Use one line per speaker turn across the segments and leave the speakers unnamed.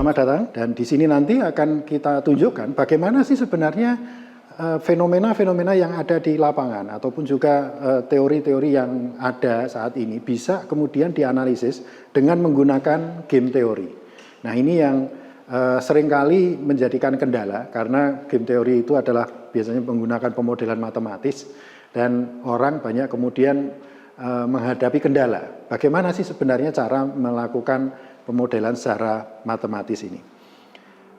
selamat datang, dan di sini nanti akan kita tunjukkan bagaimana sih sebenarnya fenomena-fenomena yang ada di lapangan ataupun juga teori-teori yang ada saat ini bisa kemudian dianalisis dengan menggunakan game teori. Nah, ini yang seringkali menjadikan kendala karena game teori itu adalah biasanya menggunakan pemodelan matematis dan orang banyak kemudian menghadapi kendala. Bagaimana sih sebenarnya cara melakukan pemodelan secara matematis ini?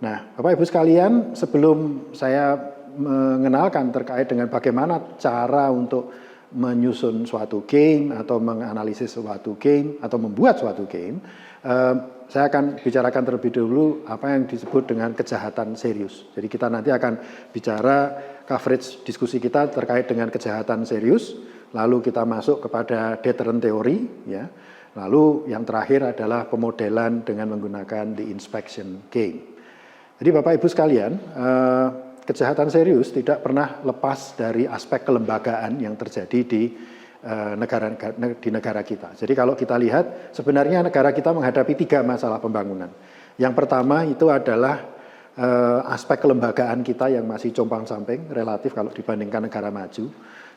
Nah, Bapak Ibu sekalian, sebelum saya mengenalkan terkait dengan bagaimana cara untuk menyusun suatu game atau menganalisis suatu game atau membuat suatu game, saya akan bicarakan terlebih dahulu apa yang disebut dengan kejahatan serius. Jadi kita nanti akan bicara coverage diskusi kita terkait dengan kejahatan serius, lalu kita masuk kepada deterrent theory, ya. Lalu yang terakhir adalah pemodelan dengan menggunakan the inspection game. Jadi Bapak Ibu sekalian, kejahatan serius tidak pernah lepas dari aspek kelembagaan yang terjadi di negara kita. Jadi kalau kita lihat, sebenarnya negara kita menghadapi 3 masalah pembangunan. Yang pertama itu adalah aspek kelembagaan kita yang masih compang-camping relatif kalau dibandingkan negara maju.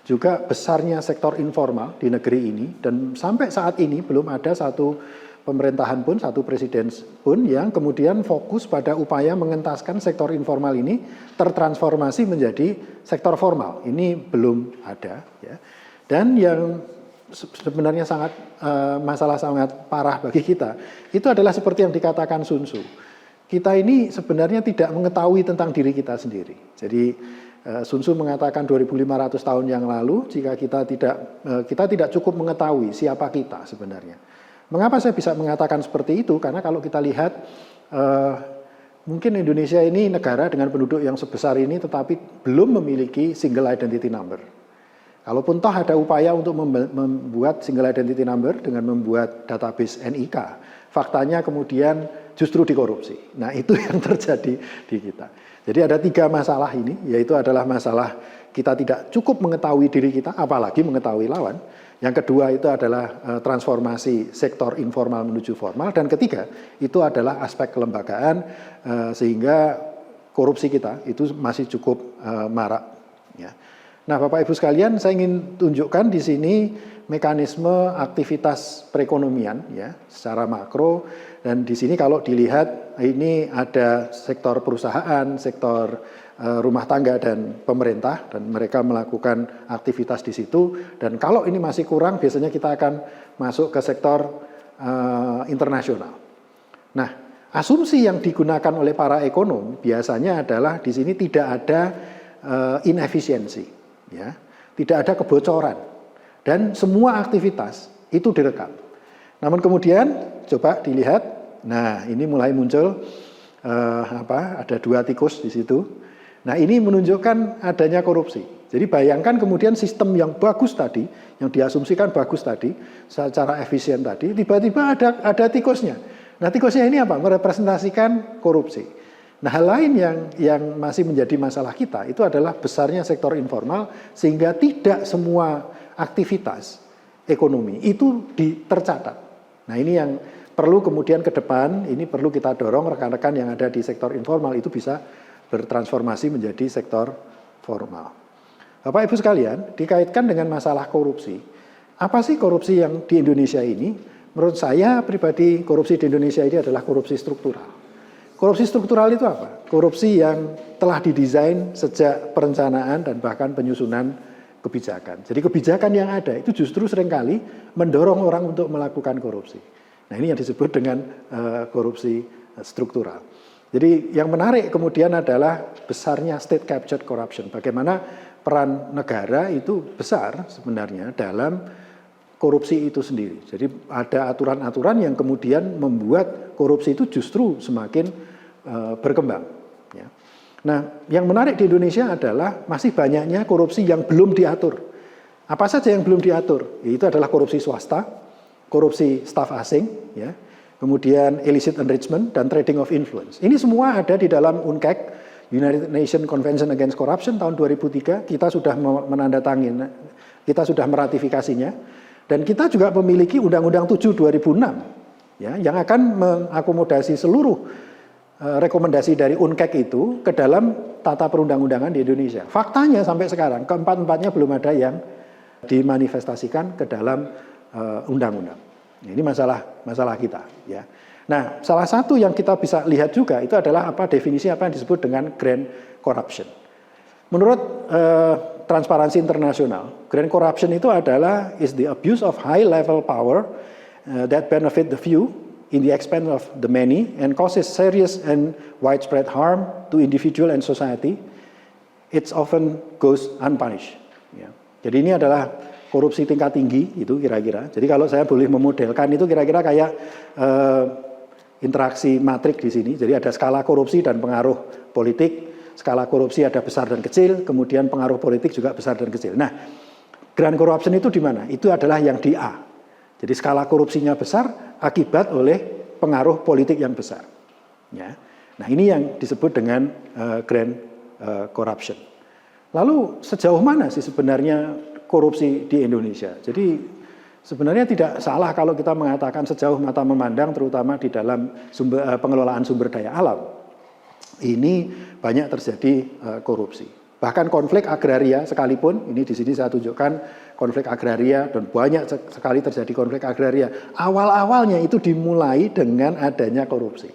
Juga besarnya sektor informal di negeri ini, dan sampai saat ini belum ada satu pemerintahan pun, satu presiden pun yang kemudian fokus pada upaya mengentaskan sektor informal ini tertransformasi menjadi sektor formal. Ini belum ada, ya. Dan yang sebenarnya sangat masalah sangat parah bagi kita, itu adalah seperti yang dikatakan Sun Tzu. Kita ini sebenarnya tidak mengetahui tentang diri kita sendiri. Jadi Sun Tzu mengatakan 2500 tahun yang lalu, jika kita tidak cukup mengetahui siapa kita sebenarnya. Mengapa saya bisa mengatakan seperti itu? Karena kalau kita lihat, mungkin Indonesia ini negara dengan penduduk yang sebesar ini tetapi belum memiliki single identity number. Kalaupun toh ada upaya untuk membuat single identity number dengan membuat database NIK, faktanya kemudian justru dikorupsi. Nah, itu yang terjadi di kita. Jadi ada 3 masalah ini, yaitu adalah masalah kita tidak cukup mengetahui diri kita, apalagi mengetahui lawan. Yang kedua itu adalah transformasi sektor informal menuju formal. Dan ketiga itu adalah aspek kelembagaan, sehingga korupsi kita itu masih cukup marak. Ya. Nah, Bapak Ibu sekalian, saya ingin tunjukkan di sini mekanisme aktivitas perekonomian, ya, secara makro. Dan di sini kalau dilihat ini ada sektor perusahaan, sektor rumah tangga dan pemerintah, dan mereka melakukan aktivitas di situ. Dan kalau ini masih kurang, biasanya kita akan masuk ke sektor internasional. Nah, asumsi yang digunakan oleh para ekonom biasanya adalah di sini tidak ada inefisiensi, ya, tidak ada kebocoran, dan semua aktivitas itu direkam. Namun kemudian coba dilihat, nah ini mulai muncul ada 2 tikus di situ. Nah, ini menunjukkan adanya korupsi. Jadi bayangkan kemudian sistem yang bagus tadi, yang diasumsikan bagus tadi, secara efisien tadi, tiba-tiba ada tikusnya. Nah, tikusnya ini apa? Merepresentasikan korupsi. Nah, hal lain yang masih menjadi masalah kita itu adalah besarnya sektor informal, sehingga tidak semua aktivitas ekonomi itu tercatat. Nah, ini yang perlu kemudian ke depan, ini perlu kita dorong rekan-rekan yang ada di sektor informal itu bisa bertransformasi menjadi sektor formal. Bapak Ibu sekalian, dikaitkan dengan masalah korupsi. Apa sih korupsi yang di Indonesia ini? Menurut saya pribadi, korupsi di Indonesia ini adalah korupsi struktural. Korupsi struktural itu apa? Korupsi yang telah didesain sejak perencanaan dan bahkan penyusunan kebijakan. Jadi kebijakan yang ada itu justru seringkali mendorong orang untuk melakukan korupsi. Nah, ini yang disebut dengan korupsi struktural. Jadi yang menarik kemudian adalah besarnya state captured corruption. Bagaimana peran negara itu besar sebenarnya dalam korupsi itu sendiri. Jadi ada aturan-aturan yang kemudian membuat korupsi itu justru semakin berkembang. Ya. Nah, yang menarik di Indonesia adalah masih banyaknya korupsi yang belum diatur. Apa saja yang belum diatur? Itu adalah korupsi swasta, korupsi staf asing, ya. Kemudian illicit enrichment dan trading of influence. Ini semua ada di dalam UNCAC, United Nations Convention Against Corruption tahun 2003. Kita sudah menandatangani, kita sudah meratifikasinya, dan kita juga memiliki Undang-Undang 7 2006, ya, yang akan mengakomodasi seluruh rekomendasi dari UNCEC itu ke dalam tata perundang-undangan di Indonesia. Faktanya sampai sekarang keempat-empatnya belum ada yang dimanifestasikan ke dalam undang-undang. Ini masalah kita, ya. Nah, salah satu yang kita bisa lihat juga itu adalah definisi apa yang disebut dengan grand corruption. Menurut Transparansi Internasional, grand corruption itu adalah is the abuse of high level power that benefit the few in the expense of the many and causes serious and widespread harm to individual and society. It often goes unpunished. Ya. Jadi ini adalah korupsi tingkat tinggi itu kira-kira. Jadi kalau saya boleh memodelkan itu kira-kira kayak interaksi matrik di sini. Jadi ada skala korupsi dan pengaruh politik. Skala korupsi ada besar dan kecil, kemudian pengaruh politik juga besar dan kecil. Nah, grand corruption itu di mana? Itu adalah yang di A. Jadi skala korupsinya besar akibat oleh pengaruh politik yang besar. Ya. Nah, ini yang disebut dengan grand corruption. Lalu sejauh mana sih sebenarnya korupsi di Indonesia? Jadi sebenarnya tidak salah kalau kita mengatakan sejauh mata memandang, terutama di dalam pengelolaan sumber daya alam. Ini banyak terjadi korupsi. Bahkan konflik agraria sekalipun, ini di sini saya tunjukkan konflik agraria dan banyak sekali terjadi konflik agraria. Awal-awalnya itu dimulai dengan adanya korupsi.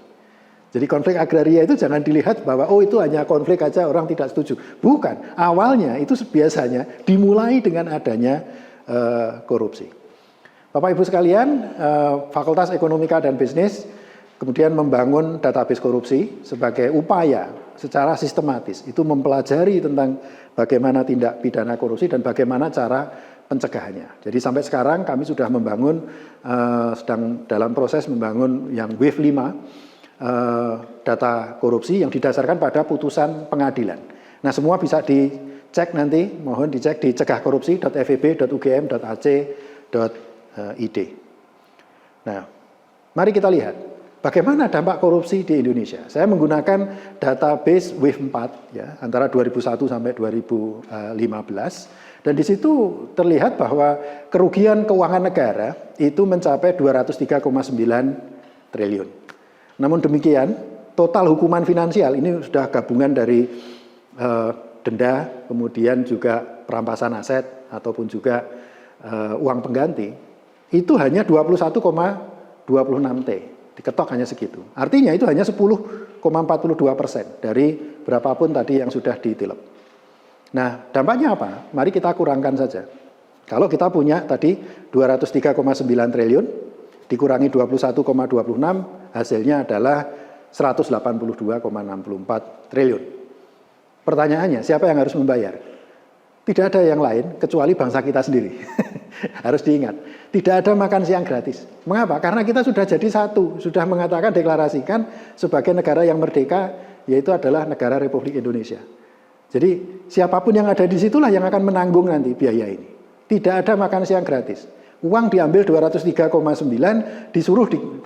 Jadi konflik agraria itu jangan dilihat bahwa itu hanya konflik aja orang tidak setuju. Bukan, awalnya itu biasanya dimulai dengan adanya korupsi. Bapak Ibu sekalian, Fakultas Ekonomika dan Bisnis kemudian membangun database korupsi sebagai upaya secara sistematis itu mempelajari tentang bagaimana tindak pidana korupsi dan bagaimana cara pencegahannya. Jadi sampai sekarang kami sudah membangun, sedang dalam proses membangun yang Wave 5 data korupsi yang didasarkan pada putusan pengadilan. Nah, semua bisa dicek nanti, mohon dicek di cegahkorupsi.feb.ugm.ac.id. Nah, mari kita lihat bagaimana dampak korupsi di Indonesia. Saya menggunakan database Wave 4 ya, antara 2001 sampai 2015 dan di situ terlihat bahwa kerugian keuangan negara itu mencapai 203,9 triliun. Namun demikian, total hukuman finansial ini sudah gabungan dari denda, kemudian juga perampasan aset ataupun juga uang pengganti, itu hanya 21,26 T. Diketok hanya segitu. Artinya itu hanya 10,42% dari berapapun tadi yang sudah ditilep. Nah, dampaknya apa? Mari kita kurangkan saja. Kalau kita punya tadi 203,9 triliun, dikurangi 21,26, hasilnya adalah 182,64 triliun. Pertanyaannya, siapa yang harus membayar? Tidak ada yang lain kecuali bangsa kita sendiri. Harus diingat, tidak ada makan siang gratis. Mengapa? Karena kita sudah jadi satu, sudah mengatakan deklarasikan sebagai negara yang merdeka, yaitu adalah negara Republik Indonesia. Jadi siapapun yang ada di situlah yang akan menanggung nanti biaya ini. Tidak ada makan siang gratis. Uang diambil 203,9,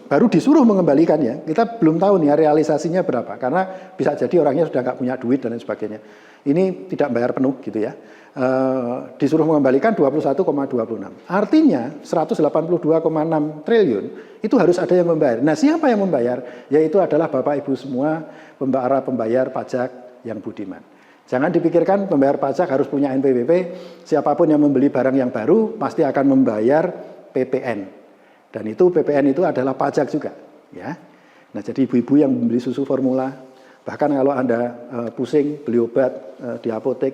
baru disuruh mengembalikannya. Kita belum tahu nih realisasinya berapa, karena bisa jadi orangnya sudah nggak punya duit dan lain sebagainya. Ini tidak bayar penuh gitu ya. Disuruh mengembalikan 21,26. Artinya 182,6 triliun itu harus ada yang membayar. Nah, siapa yang membayar? Yaitu adalah Bapak Ibu semua para pembayar pajak yang budiman. Jangan dipikirkan pembayar pajak harus punya NPWP. Siapapun yang membeli barang yang baru pasti akan membayar PPN. Dan itu PPN itu adalah pajak juga, ya. Nah, jadi ibu-ibu yang membeli susu formula, bahkan kalau Anda pusing beli obat di apotek,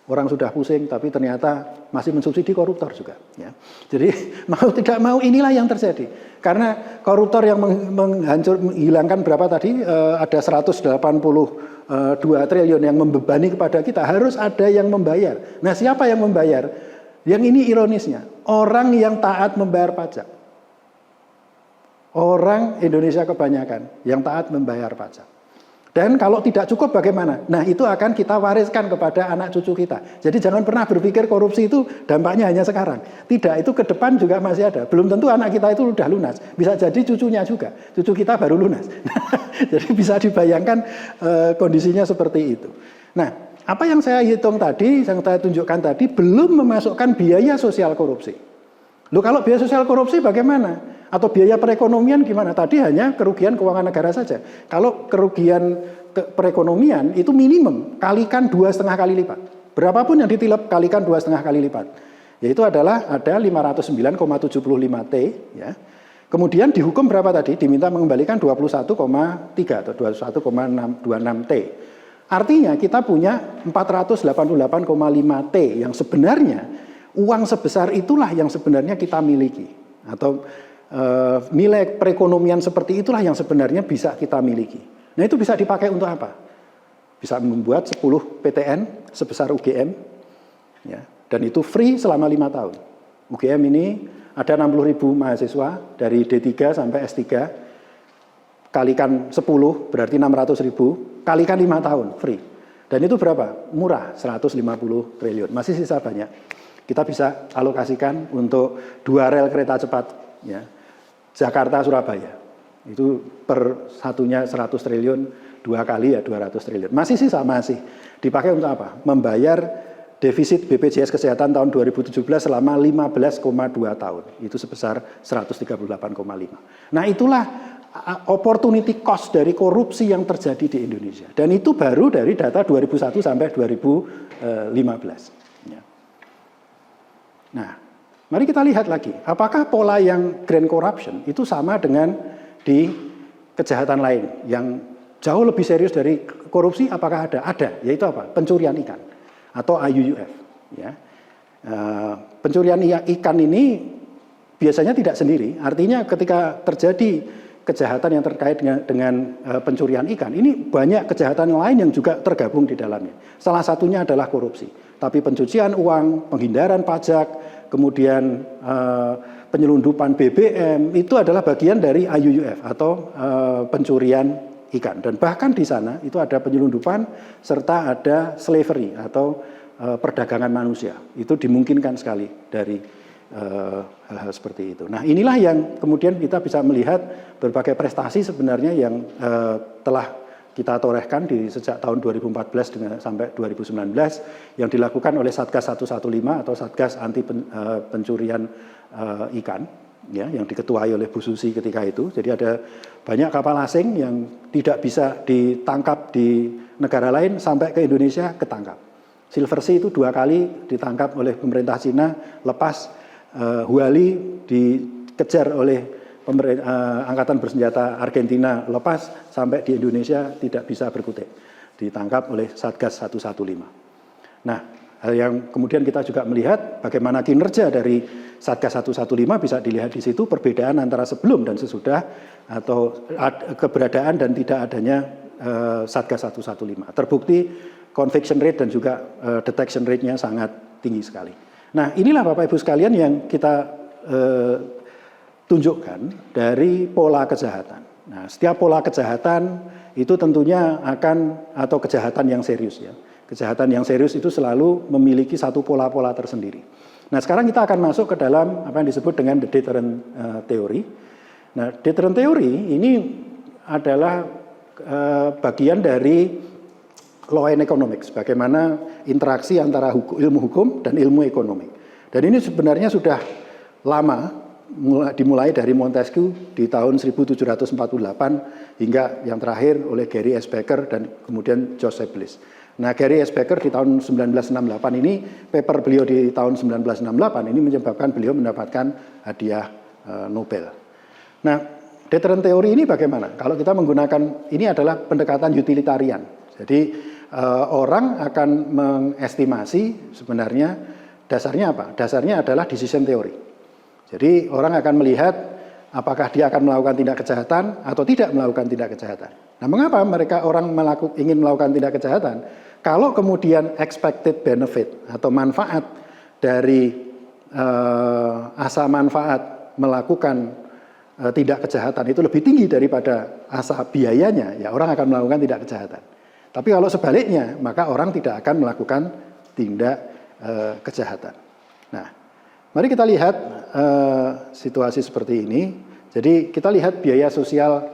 orang sudah pusing, tapi ternyata masih mensubsidi koruptor juga. Ya. Jadi mau tidak mau inilah yang terjadi. Karena koruptor yang menghilangkan berapa tadi, ada 182 triliun yang membebani kepada kita, harus ada yang membayar. Nah, siapa yang membayar? Yang ini ironisnya, orang yang taat membayar pajak. Orang Indonesia kebanyakan yang taat membayar pajak. Dan kalau tidak cukup bagaimana? Nah, itu akan kita wariskan kepada anak cucu kita. Jadi jangan pernah berpikir korupsi itu dampaknya hanya sekarang. Tidak, itu ke depan juga masih ada. Belum tentu anak kita itu sudah lunas. Bisa jadi cucunya juga. Cucu kita baru lunas. Jadi bisa dibayangkan kondisinya seperti itu. Nah, apa yang saya hitung tadi, yang saya tunjukkan tadi, belum memasukkan biaya sosial korupsi. Loh kalau biaya sosial korupsi bagaimana? Atau biaya perekonomian gimana? Tadi hanya kerugian keuangan negara saja. Kalau kerugian perekonomian itu minimum, kalikan 2,5 kali lipat. Berapapun yang ditilep, kalikan 2,5 kali lipat. Yaitu adalah ada 509,75 T. Ya. Kemudian dihukum berapa tadi? Diminta mengembalikan 21,3 atau 21,26 T. Artinya kita punya 488,5 T yang sebenarnya uang sebesar itulah yang sebenarnya kita miliki. Atau nilai perekonomian seperti itulah yang sebenarnya bisa kita miliki. Nah itu bisa dipakai untuk apa? Bisa membuat 10 PTN sebesar UGM, ya, dan itu free selama 5 tahun. UGM ini ada 60.000 mahasiswa dari D3 sampai S3, kalikan 10 berarti 600.000, kalikan 5 tahun free. Dan itu berapa? Murah, 150 triliun. Masih sisa banyak. Kita bisa alokasikan untuk 2 rel kereta cepat, ya, Jakarta-Surabaya. Itu per satunya 100 triliun, 2 kali ya 200 triliun. Masih sisa, masih. Dipakai untuk apa? Membayar defisit BPJS Kesehatan tahun 2017 selama 15,2 tahun. Itu sebesar 138,5. Nah itulah opportunity cost dari korupsi yang terjadi di Indonesia. Dan itu baru dari data 2001 sampai 2015. Ya. Nah, mari kita lihat lagi, apakah pola yang grand corruption itu sama dengan di kejahatan lain yang jauh lebih serius dari korupsi? Apakah ada? Ada, yaitu apa? Pencurian ikan atau IUUF. Ya. Pencurian ikan ini biasanya tidak sendiri, artinya ketika terjadi kejahatan yang terkait dengan pencurian ikan, ini banyak kejahatan lain yang juga tergabung di dalamnya. Salah satunya adalah korupsi. Tapi pencucian uang, penghindaran pajak, kemudian penyelundupan BBM, itu adalah bagian dari IUUF atau pencurian ikan. Dan bahkan di sana itu ada penyelundupan serta ada slavery atau perdagangan manusia. Itu dimungkinkan sekali dari hal-hal seperti itu. Nah inilah yang kemudian kita bisa melihat berbagai prestasi sebenarnya yang telah kita torehkan sejak tahun 2014 sampai 2019 yang dilakukan oleh Satgas 115 atau Satgas Anti Pencurian Ikan, ya, yang diketuai oleh Bu Susi ketika itu. Jadi ada banyak kapal asing yang tidak bisa ditangkap di negara lain sampai ke Indonesia ketangkap. Silver Sea itu 2 kali ditangkap oleh pemerintah Cina, lepas Huali dikejar oleh Angkatan Bersenjata Argentina, lepas sampai di Indonesia tidak bisa berkutik, ditangkap oleh Satgas 115. Nah, hal yang kemudian kita juga melihat bagaimana kinerja dari Satgas 115 bisa dilihat di situ, perbedaan antara sebelum dan sesudah atau keberadaan dan tidak adanya Satgas 115. Terbukti conviction rate dan juga detection rate-nya sangat tinggi sekali. Nah, inilah Bapak Ibu sekalian yang kita tunjukkan dari pola kejahatan. Nah, setiap pola kejahatan itu tentunya akan, atau kejahatan yang serius ya. Kejahatan yang serius itu selalu memiliki satu pola-pola tersendiri. Nah, sekarang kita akan masuk ke dalam apa yang disebut dengan the deterrent theory. Nah, deterrent theory ini adalah bagian dari law and economics, bagaimana interaksi antara ilmu hukum dan ilmu ekonomi. Dan ini sebenarnya sudah lama, dimulai dari Montesquieu di tahun 1748 hingga yang terakhir oleh Gary S. Becker dan kemudian Joseph Bliss. Nah, Gary S. Becker di tahun 1968 ini, paper beliau di tahun 1968 ini menyebabkan beliau mendapatkan hadiah Nobel. Nah, deterrent theory ini bagaimana? Kalau kita menggunakan, ini adalah pendekatan utilitarian. Jadi orang akan mengestimasi sebenarnya dasarnya apa? Dasarnya adalah decision theory. Jadi orang akan melihat apakah dia akan melakukan tindak kejahatan atau tidak melakukan tindak kejahatan. Nah, mengapa orang ingin melakukan tindak kejahatan? Kalau kemudian expected benefit atau manfaat dari asa manfaat melakukan tindak kejahatan itu lebih tinggi daripada asa biayanya, ya orang akan melakukan tindak kejahatan. Tapi kalau sebaliknya, maka orang tidak akan melakukan tindak kejahatan. Nah, mari kita lihat situasi seperti ini. Jadi kita lihat biaya sosial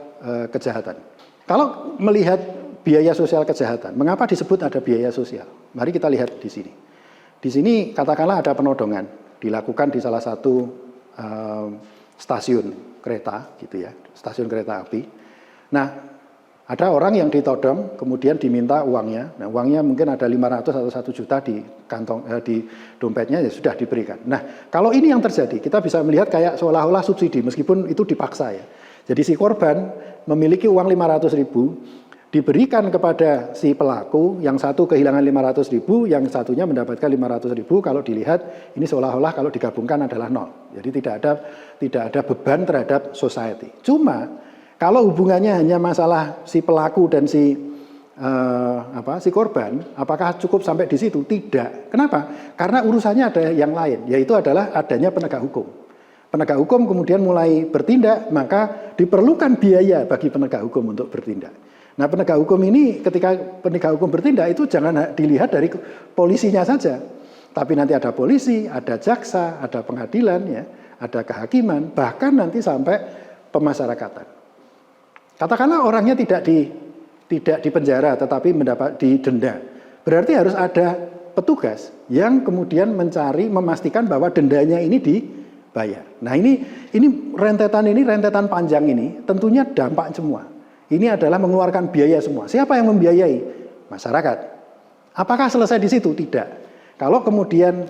kejahatan. Kalau melihat biaya sosial kejahatan, mengapa disebut ada biaya sosial? Mari kita lihat di sini. Di sini katakanlah ada penodongan dilakukan di salah satu stasiun kereta gitu ya, stasiun kereta api. Nah, ada orang yang ditodong kemudian diminta uangnya. Nah, uangnya mungkin ada 500 atau 1 juta di kantong di dompetnya, ya sudah diberikan. Nah, kalau ini yang terjadi, kita bisa melihat kayak seolah-olah subsidi meskipun itu dipaksa ya. Jadi si korban memiliki uang 500.000 diberikan kepada si pelaku, yang satu kehilangan 500.000, yang satunya mendapatkan 500.000. Kalau dilihat ini seolah-olah kalau digabungkan adalah 0. Jadi tidak ada beban terhadap society. Cuma kalau hubungannya hanya masalah si pelaku dan si korban, apakah cukup sampai di situ? Tidak. Kenapa? Karena urusannya ada yang lain, yaitu adalah adanya penegak hukum. Penegak hukum kemudian mulai bertindak, maka diperlukan biaya bagi penegak hukum untuk bertindak. Nah, penegak hukum ini ketika penegak hukum bertindak itu jangan dilihat dari polisinya saja. Tapi nanti ada polisi, ada jaksa, ada pengadilan, ya, ada kehakiman, bahkan nanti sampai pemasyarakatan. Katakanlah orangnya tidak di penjara tetapi mendapat didenda. Berarti harus ada petugas yang kemudian memastikan bahwa dendanya ini dibayar. Nah, ini rentetan panjang ini tentunya dampak semua. Ini adalah mengeluarkan biaya semua. Siapa yang membiayai? Masyarakat. Apakah selesai di situ? Tidak. Kalau kemudian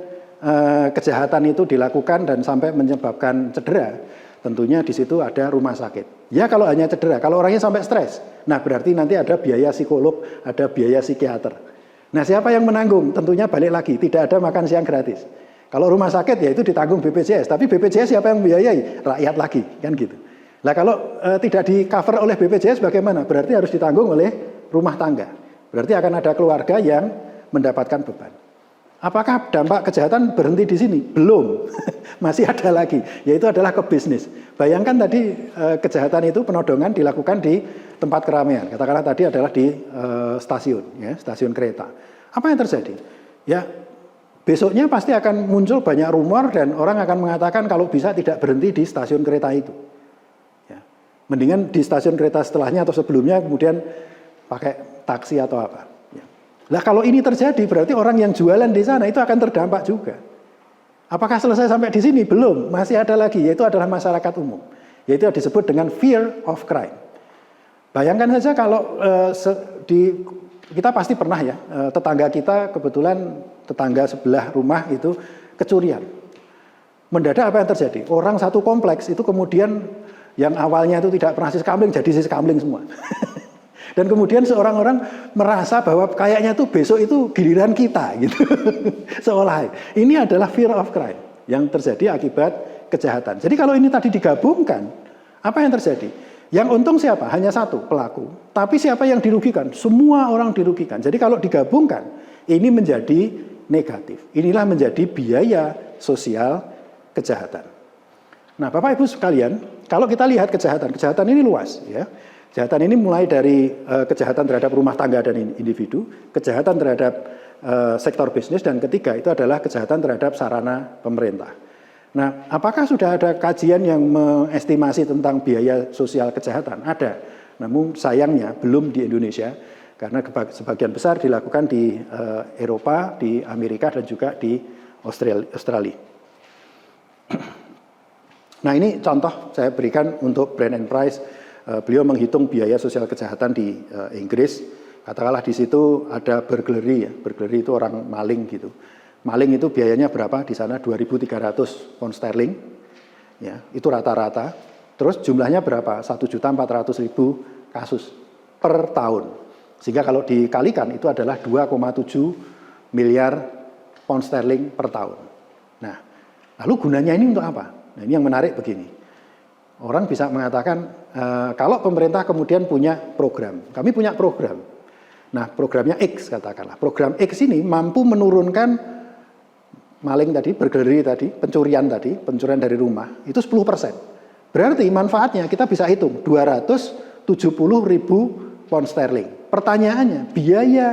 kejahatan itu dilakukan dan sampai menyebabkan cedera, tentunya di situ ada rumah sakit. Ya kalau hanya cedera, kalau orangnya sampai stres, nah berarti nanti ada biaya psikolog, ada biaya psikiater. Nah, siapa yang menanggung? Tentunya balik lagi, tidak ada makan siang gratis. Kalau rumah sakit ya itu ditanggung BPJS, tapi BPJS siapa yang membiayai? Rakyat lagi, kan gitu. Nah, kalau tidak di cover oleh BPJS bagaimana? Berarti harus ditanggung oleh rumah tangga. Berarti akan ada keluarga yang mendapatkan beban. Apakah dampak kejahatan berhenti di sini? Belum. Masih ada lagi, yaitu adalah ke bisnis. Bayangkan tadi kejahatan itu penodongan dilakukan di tempat keramaian. Katakanlah tadi adalah di stasiun, ya, stasiun kereta. Apa yang terjadi? Ya, besoknya pasti akan muncul banyak rumor dan orang akan mengatakan kalau bisa tidak berhenti di stasiun kereta itu. Mendingan di stasiun kereta setelahnya atau sebelumnya kemudian pakai taksi atau apa. Nah, kalau ini terjadi berarti orang yang jualan di sana itu akan terdampak juga. Apakah selesai sampai di sini? Belum, masih ada lagi, yaitu adalah masyarakat umum. Yaitu disebut dengan fear of crime. Bayangkan saja kalau kita pasti pernah ya, tetangga kita kebetulan tetangga sebelah rumah itu kecurian. Mendadak apa yang terjadi? Orang satu kompleks itu kemudian yang awalnya itu tidak pernah siskamling jadi siskamling semua. Dan kemudian seorang-orang merasa bahwa kayaknya tuh besok itu giliran kita gitu. Seolah ini adalah fear of crime yang terjadi akibat kejahatan. Jadi kalau ini tadi digabungkan, apa yang terjadi? Yang untung siapa? Hanya satu, pelaku. Tapi siapa yang dirugikan? Semua orang dirugikan. Jadi kalau digabungkan, ini menjadi negatif. Inilah menjadi biaya sosial kejahatan. Nah, Bapak Ibu sekalian, kalau kita lihat kejahatan ini luas ya. Kejahatan ini mulai dari kejahatan terhadap rumah tangga dan individu, kejahatan terhadap sektor bisnis, dan ketiga itu adalah kejahatan terhadap sarana pemerintah. Nah, apakah sudah ada kajian yang mengestimasi tentang biaya sosial kejahatan? Ada, namun sayangnya belum di Indonesia, karena sebagian besar dilakukan di Eropa, di Amerika, dan juga di Australia. Nah, ini contoh saya berikan untuk Brand and Price. Beliau menghitung biaya sosial kejahatan di Inggris. Katakanlah di situ ada burglary ya. Burglary itu orang maling gitu. Maling itu biayanya berapa? Di sana 2.300 pound sterling. Ya, itu rata-rata. Terus jumlahnya berapa? 1.400.000 kasus per tahun. Sehingga kalau dikalikan itu adalah 2,7 miliar pound sterling per tahun. Nah, lalu gunanya ini untuk apa? Nah, ini yang menarik begini. Orang bisa mengatakan, kalau pemerintah kemudian punya program, kami punya program. Nah, programnya X katakanlah. Program X ini mampu menurunkan maling tadi, burglary tadi, pencurian dari rumah, itu 10%. Berarti manfaatnya kita bisa hitung, 270.000 pound sterling. Pertanyaannya, biaya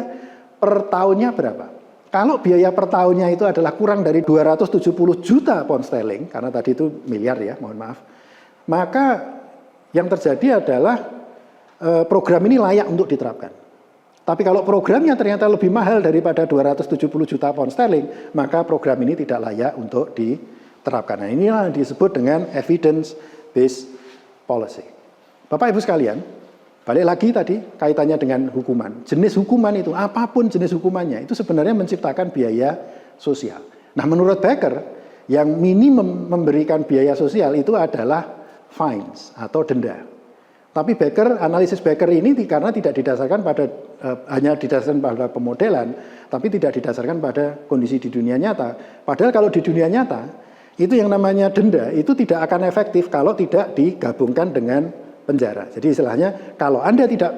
per tahunnya berapa? Kalau biaya per tahunnya itu adalah kurang dari 270 juta pound sterling, karena tadi itu miliar ya, mohon maaf, maka yang terjadi adalah program ini layak untuk diterapkan. Tapi kalau programnya ternyata lebih mahal daripada 270 juta pound sterling, maka program ini tidak layak untuk diterapkan. terapkan. Nah, inilah yang disebut dengan evidence-based policy. Bapak Ibu sekalian, balik lagi tadi kaitannya dengan hukuman. Jenis hukuman itu, apapun jenis hukumannya, itu sebenarnya menciptakan biaya sosial. Nah, menurut Becker, yang minimum memberikan biaya sosial itu adalah fines atau denda. Tapi analisis Becker ini karena tidak didasarkan pada hanya didasarkan pada pemodelan, tapi tidak didasarkan pada kondisi di dunia nyata. Padahal kalau di dunia nyata, itu yang namanya denda itu tidak akan efektif kalau tidak digabungkan dengan penjara. Jadi istilahnya kalau Anda tidak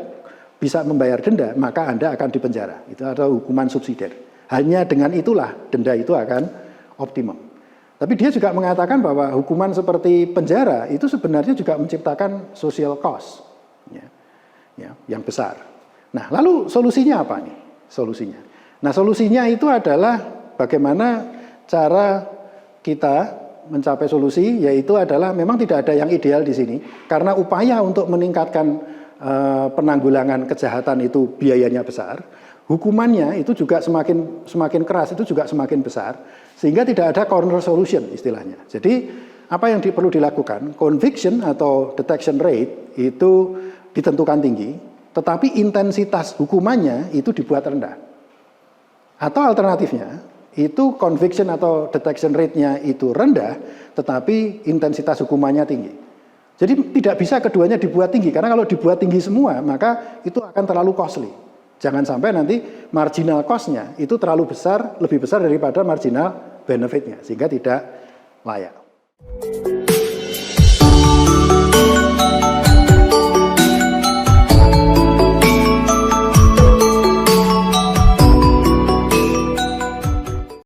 bisa membayar denda, maka Anda akan dipenjara. Itu adalah hukuman subsidiar. Hanya dengan itulah denda itu akan optimum. Tapi dia juga mengatakan bahwa hukuman seperti penjara itu sebenarnya juga menciptakan social cost yang besar. Nah, lalu solusinya apa nih? Solusinya itu adalah bagaimana cara kita mencapai solusi, yaitu adalah memang tidak ada yang ideal di sini karena upaya untuk meningkatkan penanggulangan kejahatan itu biayanya besar. Hukumannya itu juga semakin keras, itu juga semakin besar, sehingga tidak ada corner solution istilahnya. Jadi apa yang perlu dilakukan, conviction atau detection rate itu ditentukan tinggi, tetapi intensitas hukumannya itu dibuat rendah. Atau alternatifnya, itu conviction atau detection rate-nya itu rendah, tetapi intensitas hukumannya tinggi. Jadi tidak bisa keduanya dibuat tinggi, karena kalau dibuat tinggi semua, maka itu akan terlalu costly. Jangan sampai nanti marginal cost-nya itu terlalu besar, lebih besar daripada marginal benefit-nya, sehingga tidak layak.